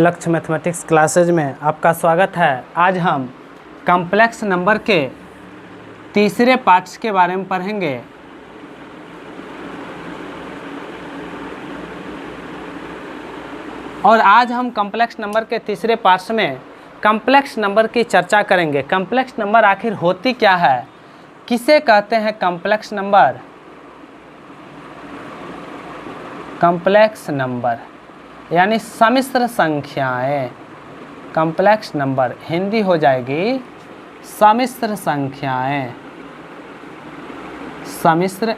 लक्ष्य mathematics classes में आपका स्वागत है। आज हम कॉम्प्लेक्स नंबर के तीसरे पार्ट्स के बारे में पढ़ेंगे। और आज हम कॉम्प्लेक्स नंबर के तीसरे पार्ट्स में कॉम्प्लेक्स नंबर की चर्चा करेंगे। कॉम्प्लेक्स नंबर आखिर होती क्या है, किसे कहते हैं कॉम्प्लेक्स नंबर। कॉम्प्लेक्स नंबर यानी सम्मिश्र संख्याएं। कॉम्प्लेक्स नंबर हिंदी हो जाएगी सम्मिश्र संख्याएं। सम्मिश्र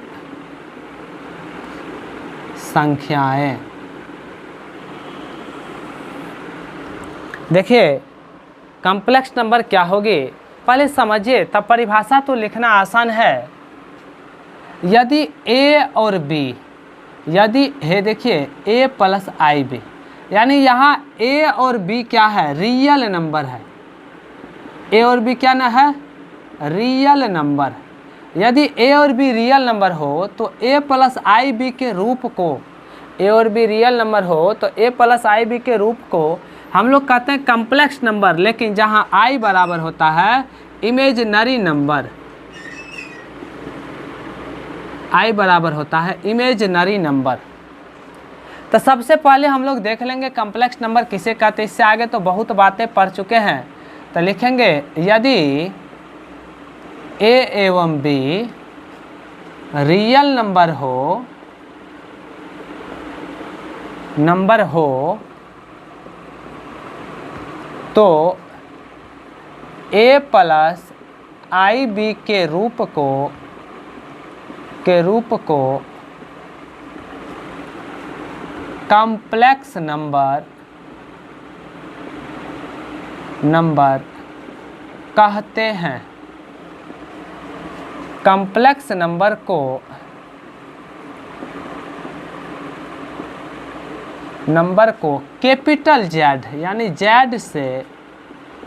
संख्याएं। देखिए कॉम्प्लेक्स नंबर क्या होगी, पहले समझिए, तब परिभाषा तो लिखना आसान है। यदि a और b, यदि है, देखिए a प्लस आई बी, यानी यहाँ a और b क्या है, रियल नंबर है। a और b क्या ना है, रियल नंबर। यदि a और b रियल नंबर हो तो a प्लस आई बी के रूप को, a और b रियल नंबर हो तो a प्लस आई बी के रूप को हम लोग कहते हैं कॉम्प्लेक्स नंबर। लेकिन जहाँ i बराबर होता है इमेजिनरी नंबर, i बराबर होता है इमेजिनरी नंबर। तो सबसे पहले हम लोग देख लेंगे कॉम्प्लेक्स नंबर किसे कहते हैं। इससे आगे तो बहुत बातें पढ़ चुके हैं। तो लिखेंगे यदि a एवं b रियल नंबर हो तो a प्लस आई बी के रूप को कॉम्प्लेक्स नंबर कहते हैं। कॉम्प्लेक्स नंबर को कैपिटल Z यानी Z से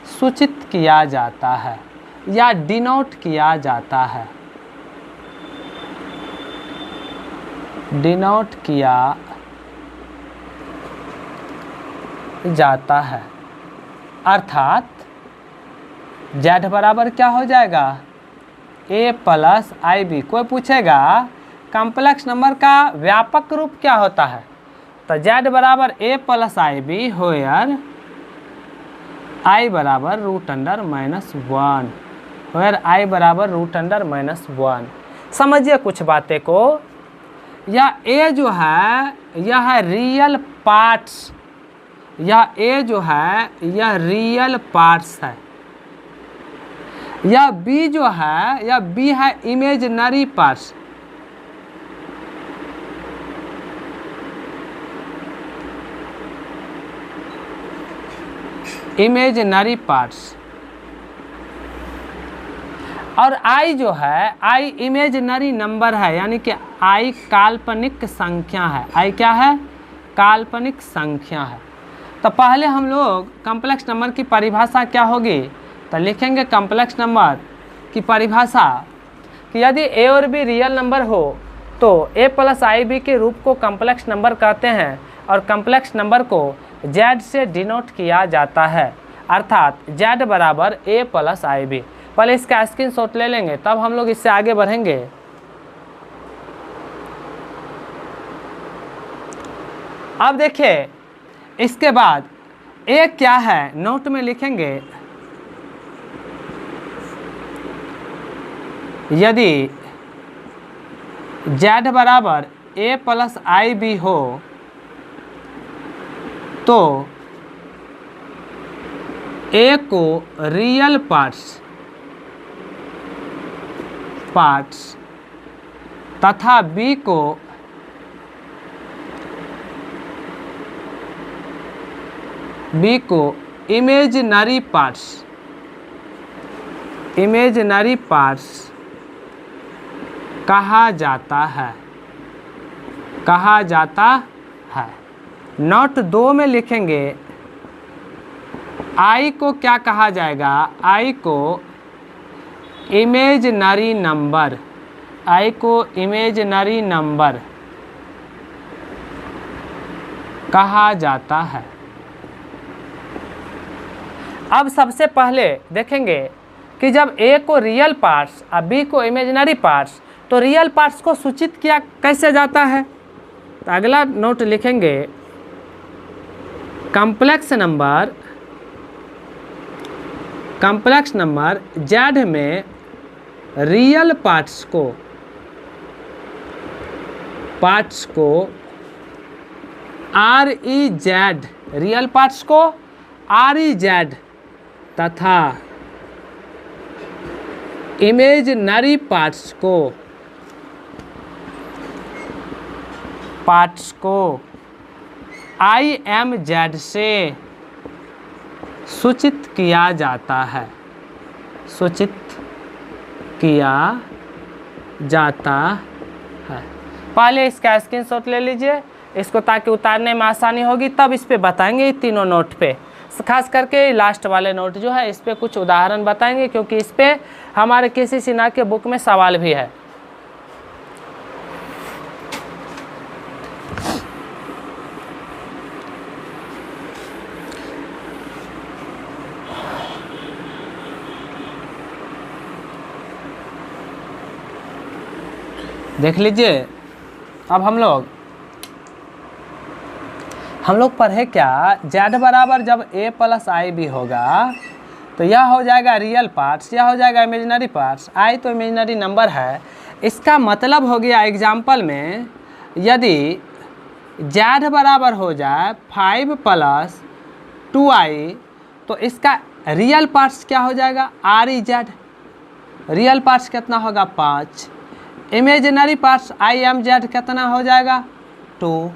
सूचित किया जाता है या डिनोट किया जाता है। डिनोट किया जाता है, अर्थात Z बराबर क्या हो जाएगा, a प्लस आई बी। कोई पूछेगा कॉम्प्लेक्स नंबर का व्यापक रूप क्या होता है, तो Z बराबर a plus i b where i बराबर √(-1), होयर i बराबर √(-1). समझिए कुछ बातें को। यह a जो है यह है रियल पार्ट्स, यह a जो है यह रियल पार्ट्स है। यह b जो है यह b है इमेजिनरी पार्ट्स। Imaginary parts. और i जो है i इमेजिनरी नंबर है, यानी कि i काल्पनिक संख्या है। i क्या है, काल्पनिक संख्या है। तो पहले हम लोग कॉम्प्लेक्स नंबर की परिभाषा क्या होगी, तो लिखेंगे कॉम्प्लेक्स नंबर की परिभाषा कि यदि a और b रियल नंबर हो तो a प्लस आई बी के रूप को कॉम्प्लेक्स नंबर कहते हैं। और कॉम्प्लेक्स नंबर को Z से डिनोट किया जाता है, अर्थात Z बराबर a प्लस आई बी। पहले इसका स्क्रीनशॉट ले लेंगे, तब हम लोग इससे आगे बढ़ेंगे। अब देखिए इसके बाद a क्या है, नोट में लिखेंगे यदि Z बराबर a प्लस आई बी हो तो a को रियल पार्ट्स तथा b को इमेजिनरी पार्ट्स कहा जाता है। नोट 2 में लिखेंगे i को क्या कहा जाएगा, i को इमेजिनरी नंबर कहा जाता है। अब सबसे पहले देखेंगे कि जब ए को रियल पार्ट्स और बी को इमेजिनरी पार्ट्स, तो रियल पार्ट्स को सूचित किया कैसे जाता है। तो अगला नोट लिखेंगे, कॉम्प्लेक्स नंबर जेड में रियल पार्ट्स को R E Z, real parts को आर ई जेड तथा इमेजिनरी पार्ट्स को आई एम जेड से सूचित किया जाता है, सूचित किया जाता है। पहले इसका स्क्रीनशॉट ले लीजिए इसको, ताकि उतारने में आसानी होगी, तब इस पे बताएंगे तीनों नोट पे। खास करके लास्ट वाले नोट जो है इस पे कुछ उदाहरण बताएंगे, क्योंकि इस पे हमारे केसी सिन्हा के बुक में सवाल भी है। देख लीजिए, अब हम लोग पढ़े क्या, जेड बराबर जब ए प्लस आई बी होगा तो यह हो जाएगा रियल पार्ट्स, यह हो जाएगा इमेजिनरी पार्ट्स, आई तो इमेजिनरी नंबर है। इसका मतलब हो गया एग्जाम्पल में यदि जेड बराबर हो जाए 5 + 2i, तो इसका रियल पार्ट्स क्या हो जाएगा, R E Z. Real parts कितना होगा 5, imaginary parts I am Z कितना हो जाएगा 2।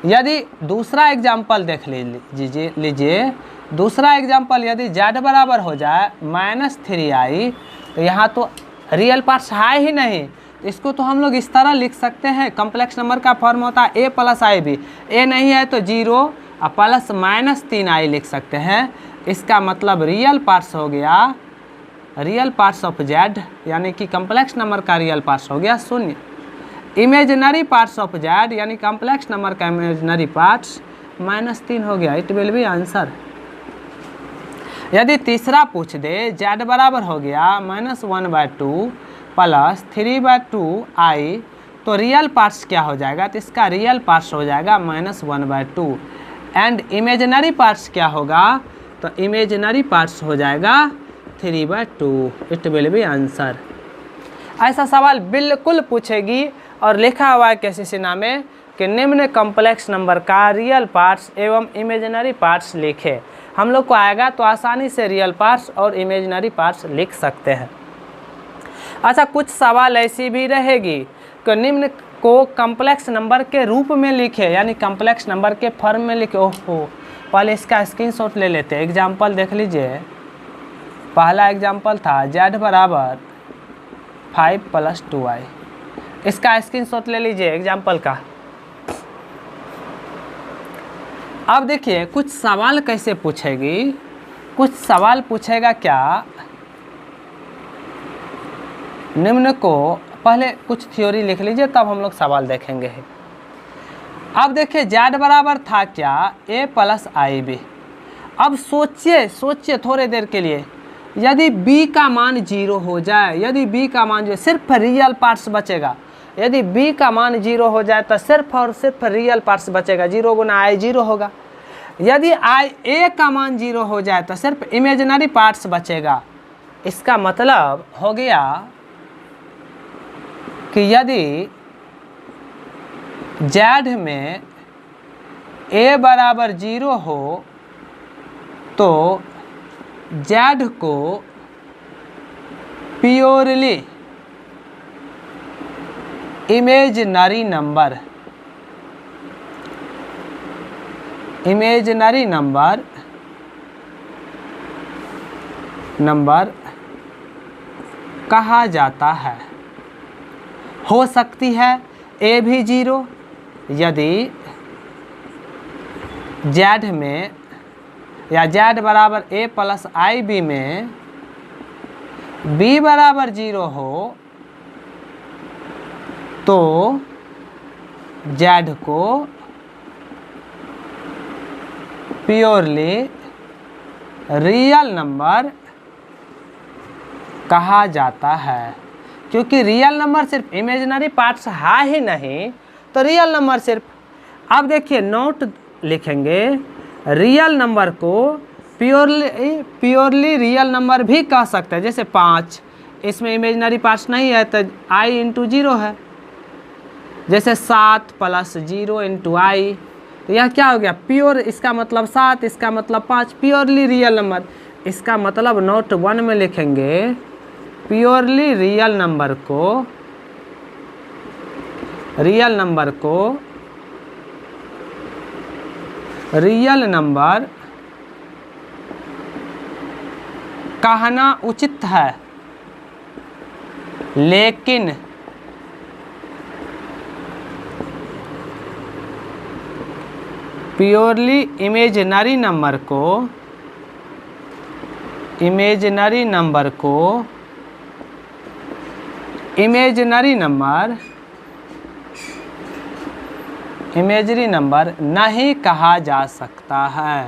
यदि दूसरा एग्जाम्पल देख लीजिए, दूसरा एग्जाम्पल यदि जेड बराबर हो जाए -3i, तो यहाँ तो रियल पार्ट्स है ही नहीं, इसको तो हम लोग इस तरह लिख सकते हैं, कॉम्प्लेक्स नंबर का फॉर्म होता है a + ib, a नहीं है तो 0 और प्लस -3i लिख सकते हैं। इसका मतलब रियल पार्ट्स हो गया, रियल पार्ट्स ऑफ जेड यानी कि कॉम्प्लेक्स नंबर का रियल पार्ट्स हो गया 0। इमेजिनरी पार्ट्स ऑफ जेड यानी कॉम्प्लेक्स नंबर का इमेजिनरी पार्ट्स -3 हो गया। It will be answer. यदि तीसरा पूछ दे, जेड बराबर हो गया -1/2 + 3/2i, तो रियल पार्ट्स क्या हो जाएगा, तो इसका रियल पार्ट्स हो जाएगा -1/2 एंड इमेजिनरी पार्ट्स क्या होगा, तो इमेजिनरी पार्ट्स हो जाएगा 3/2। It will be answer. ऐसा सवाल बिल्कुल पूछेगी और लिखा हुआ है केसी सिन्हा में कि निम्न कॉम्प्लेक्स नंबर का रियल पार्ट्स एवं इमेजिनरी पार्ट्स लिखे। हम लोग को आएगा तो आसानी से रियल पार्ट्स और इमेजिनरी पार्ट्स लिख सकते हैं। अच्छा, कुछ सवाल ऐसी भी रहेगी कि निम्न को कॉम्प्लेक्स नंबर के रूप में लिखे, यानी कॉम्प्लेक्स नंबर के फॉर्म में लिखे। ओहो, पहले इसका स्क्रीनशॉट ले लेते हैं। एग्जाम्पल देख लीजिए, पहला एग्जाम्पल था जेड बराबर 5 + 2i। इसका स्क्रीनशॉट ले लीजिए एग्जाम्पल का। अब देखिए कुछ सवाल कैसे पूछेगी, कुछ सवाल पूछेगा क्या, निम्न को पहले कुछ थ्योरी लिख लीजिए तब हम लोग सवाल देखेंगे। अब देखिए जेड बराबर था क्या, a + ib। अब सोचिए थोड़े देर के लिए, यदि b का मान 0 हो जाए, यदि b का मान जो सिर्फ रियल पार्ट्स बचेगा, यदि b का मान 0 हो जाए तो सिर्फ और सिर्फ रियल पार्ट्स बचेगा, 0 × i 0 होगा। यदि a का मान 0 हो जाए तो सिर्फ इमेजिनरी पार्ट्स बचेगा। इसका मतलब हो गया कि यदि जेड में a बराबर 0 हो तो जेड को प्योरली इमेजिनरी नंबर कहा जाता है। हो सकती है a भी 0, यदि जेड में या जेड बराबर a + ib में b बराबर 0 हो तो जेड को प्योरली रियल नंबर कहा जाता है, क्योंकि रियल नंबर सिर्फ इमेजिनरी पार्ट्स है ही नहीं, तो रियल नंबर सिर्फ। अब देखिए नोट लिखेंगे, रियल नंबर को प्योरली रियल नंबर भी कह सकते हैं। जैसे 5, इसमें इमेजिनरी पार्ट्स नहीं है तो i इंटू 0 है। जैसे 7 प्लस 0 इंटू आई, तो यह क्या हो गया प्योर, इसका मतलब 7, इसका मतलब 5, प्योरली रियल नंबर। इसका मतलब नोट 1 में लिखेंगे प्योरली रियल नंबर को रियल नंबर कहना उचित है, लेकिन प्योरली इमेजिनरी नंबर नहीं कहा जा सकता है,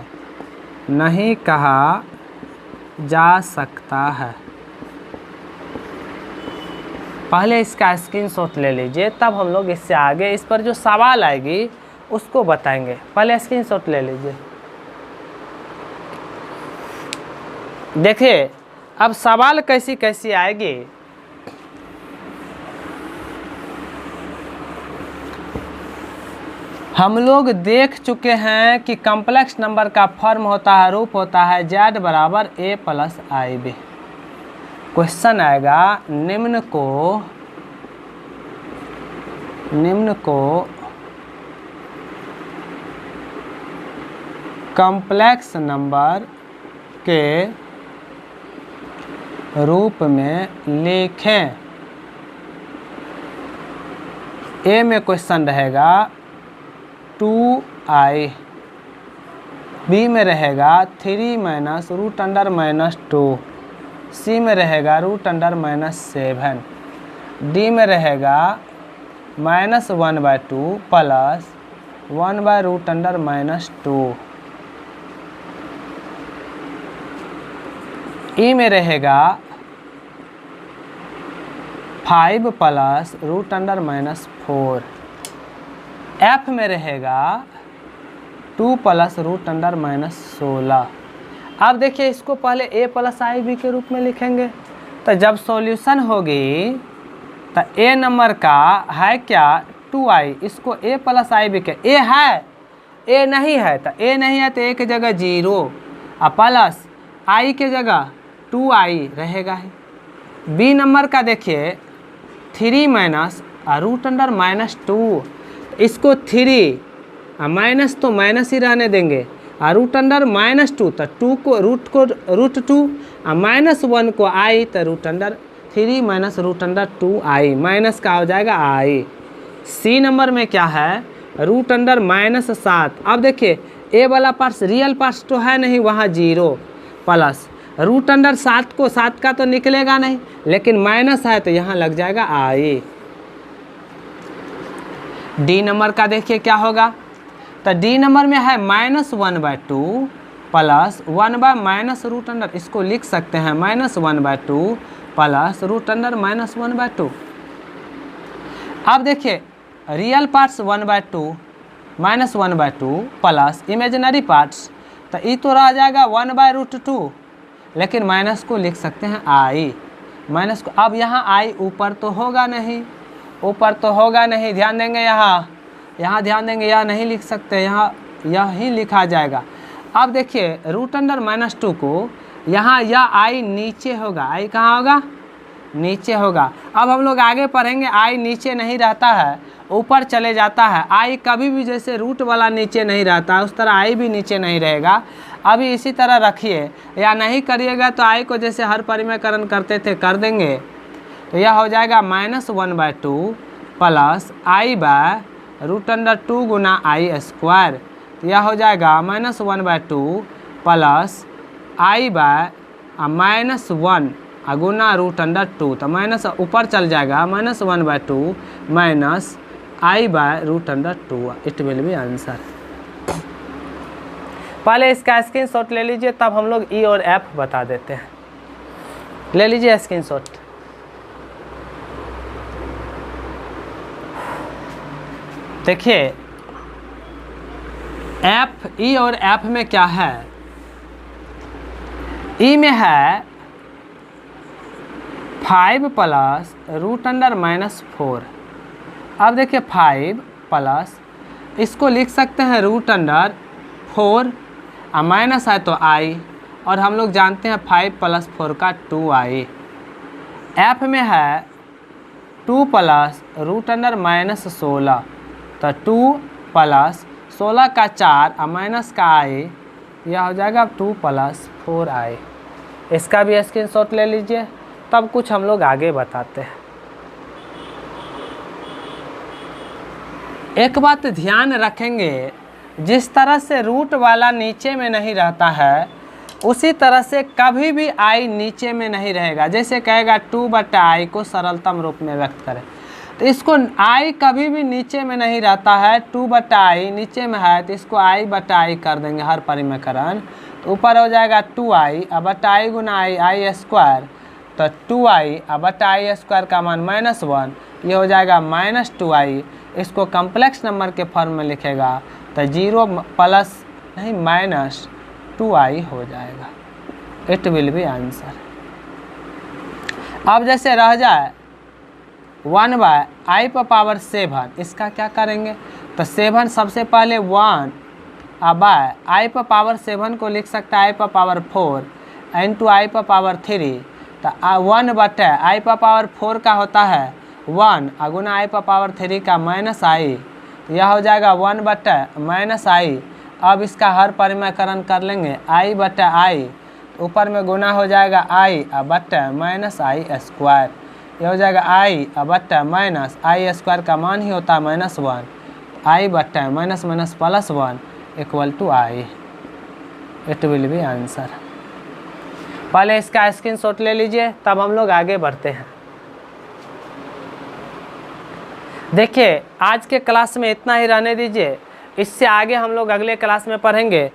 पहले इसका स्क्रीनशॉट ले लीजिए, तब हम लोग इससे आगे इस पर जो सवाल आएगी उसको बताएंगे। पहले स्क्रीनशॉट ले लीजिए। देखिए अब सवाल कैसी कैसी आएगी। हम लोग देख चुके हैं कि कॉम्प्लेक्स नंबर का फॉर्म होता है, रूप होता है z बराबर a plus i b. Question आएगा निम्न को कॉम्प्लेक्स नंबर के रूप में लिखें। ए में क्वेश्चन रहेगा 2i, बी में रहेगा 3 माइनस रूट अंडर माइनस 2, सी में रहेगा रूट अंडर माइनस 7, डी में रहेगा -1/2 प्लस 1/रूट अंडर माइनस 2, ई में रहेगा 5 plus root under minus 4, f में रहेगा 2 प्लस रूट अंडर माइनस 16। अब देखिए इसको पहले a प्लस आई बी के रूप में लिखेंगे, तो जब सॉल्यूशन होगी तो a नंबर का है क्या 2i, इसको a प्लस आई बी के, a है a नहीं है तो a नहीं है तो a की जगह 0 और प्लस i के जगह 2i रहेगा ही। b नंबर का देखिए 3 माइनस रूट अंडर माइनस 2, इसको 3 माइनस तो माइनस ही रहने देंगे, और रूट अंडर माइनस 2 तो 2 को रूट 2 और -1 को i, तो root under 3 minus root under 2i, minus का हो जाएगा i। सी नंबर में क्या है रूट अंडर माइनस 7। अब देखिए ए वाला पार्ट्स रियल पार्ट्स तो है नहीं, वहाँ 0 प्लस रूट अंडर 7 का तो निकलेगा नहीं, लेकिन माइनस है तो यहाँ लग जाएगा i। डी नंबर का देखिए क्या होगा, तो डी नंबर में है -1/2 प्लस 1 माइनस रूट अंडर, इसको लिख सकते हैं -1/2 प्लस रूट अंडर -1/2। अब देखिए real parts 1/2 -1/2 plus imaginary parts, तो ये तो रह जाएगा 1/√2, लेकिन माइनस को लिख सकते हैं i, माइनस को। अब यहाँ i ऊपर तो होगा नहीं, ध्यान देंगे यहाँ ध्यान देंगे, यह नहीं लिख सकते, यहाँ यह ही लिखा जाएगा। अब देखिए रूट अंडर -2 को यहाँ यह i नीचे होगा, i कहाँ होगा नीचे होगा। अब हम लोग आगे पढ़ेंगे i नीचे नहीं रहता है, ऊपर चले जाता है। i कभी भी जैसे रूट वाला नीचे नहीं रहता उस तरह i भी नीचे नहीं रहेगा। अभी इसी तरह रखिए, या नहीं करिएगा तो i को जैसे हर परिमेयकरण करते थे कर देंगे, तो यह हो जाएगा -1/2 प्लस i/√2 गुना i², तो यह हो जाएगा -1/2 प्लस i/-1 गुना √2, तो माइनस ऊपर चल जाएगा -1/2 minus i/√2, it will be answer. पहले इसका स्क्रीनशॉट ले लीजिए, तब हम लोग ई और एफ बता देते हैं। ले लीजिए स्क्रीनशॉट। देखिए एफ, ई और एफ में क्या है, ई में है 5 प्लस √(-4)। अब देखिए 5 प्लस, इसको लिख सकते हैं √(4) और माइनस है तो आई, और हम लोग जानते हैं 5 + 4 का 2i। एफ में है 2 प्लस √(-16), तो 2 प्लस 16 का 4 और माइनस का i, यह हो जाएगा 2 + 4i। इसका भी स्क्रीनशॉट ले लीजिए, तब कुछ हम लोग आगे बताते हैं। एक बात ध्यान रखेंगे, जिस तरह से रूट वाला नीचे में नहीं रहता है, उसी तरह से कभी भी i नीचे में नहीं रहेगा। जैसे कहेगा 2/i को सरलतम रूप में व्यक्त करें, तो इसको i कभी भी नीचे में नहीं रहता है। 2/i नीचे में है तो इसको i/i कर देंगे हर परिमेयकरण, तो ऊपर हो जाएगा 2i और बटा i गुना i² तो 2i और बटा i² का मान -1, ये हो जाएगा -2i। इसको कम्प्लेक्स नंबर के फॉर्म में लिखेगा तो 0 प्लस नहीं -2i हो जाएगा। It will be answer. अब जैसे रह जाए 1/i⁻7, इसका क्या करेंगे, तो 7 सबसे पहले 1 अब i⁻7 को लिख सकता है i⁻4 इंटू i⁻3, तो 1/i⁻4 का होता है 1 गुना i⁻3 का -i, तो यह हो जाएगा 1/-i। अब इसका हर परिमेयकरण कर लेंगे i/i, ऊपर में गुना हो जाएगा i और बट्टा -i², यह हो जाएगा i और बट्टा -i² का मान ही होता है -1, i बट्टा -+1 = i। It will be answer. पहले इसका स्क्रीनशॉट ले लीजिए, तब हम लोग आगे बढ़ते हैं। देखिए आज के क्लास में इतना ही रहने दीजिए, इससे आगे हम लोग अगले क्लास में पढ़ेंगे।